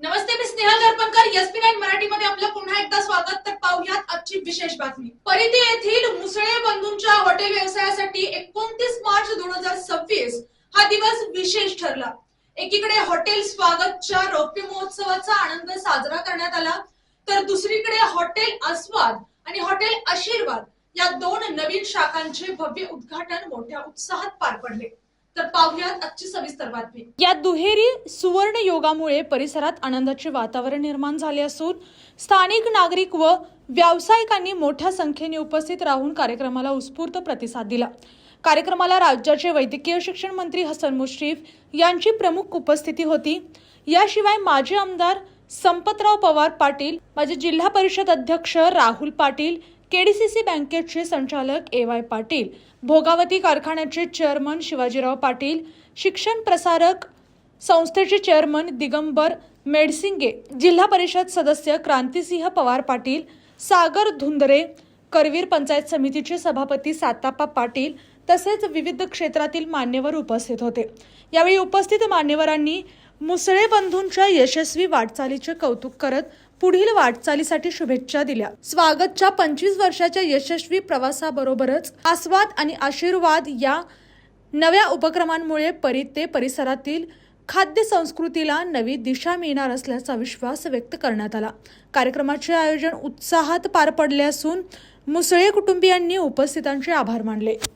नमस्ते, मी Snehal दर्पणकर. SP9 मराठीमध्ये आपलं पुन्हा एकदा स्वागत. तर पाहूयात आजची विशेष बातमी. परिधी येथील मुसळे बंधूंच्या हॉटेल व्यवसायासाठी 29 मार्च 2026 हा दिवस विशेष ठरला. एकीकडे हॉटेल स्वागतच्या रौप्य महोत्सवाचा आनंद साजरा करण्यात आला, तर दुसरीकडे हॉटेल आस्वाद आणि हॉटेल आशीर्वाद या दोन नवीन शाखांचे भव्य उद्घाटन मोठ्या उत्साहात पार पडले. तर पाहूयात आजची सविस्तर बातमी. या दुहेरी सुवर्ण योगामुळे परिसरात आनंदाचे वातावरण निर्माण झाले असून स्थानिक नागरिक व व्यावसायिकांनी मोठ्या संख्येने उपस्थित राहून कार्यक्रमाला उत्स्फूर्त प्रतिसाद दिला. कार्यक्रमाला राज्याचे वैद्यकीय शिक्षण मंत्री हसन मुश्रीफ यांची प्रमुख उपस्थिती होती. याशिवाय माजी आमदार संपतराव पवार पाटील, माजी जिल्हा परिषद अध्यक्ष राहुल पाटील, केडीसीसी बँकेचे संचालक AY पाटील, भोगावती कारखान्याचे चेअरमन शिवाजीराव पाटील, शिक्षण प्रसारक संस्थेचे चेअरमन दिगंबर मेडसिंगे, जिल्हा परिषद सदस्य क्रांतिसिंह पवार पाटील, सागर धुंदरे, करवीर पंचायत समितीचे सभापती सातापा पाटील तसेच विविध क्षेत्रातील मान्यवर उपस्थित होते. यावेळी उपस्थित मान्यवरांनी मुसळे बंधूंच्या यशस्वी वाटचालीचे कौतुक करत पुढील वाटचालीसाठी शुभेच्छा दिल्या. स्वागतच्या 25 वर्षाच्या यशस्वी प्रवासाबरोबरच आस्वाद आणि आशीर्वाद या नव्या उपक्रमांमुळे परिसरातील खाद्य संस्कृतीला नवी दिशा मिळणार असल्याचा विश्वास व्यक्त करण्यात आला. कार्यक्रमाचे आयोजन उत्साहात पार पडले असून मुसळे कुटुंबियांनी उपस्थितांचे आभार मानले.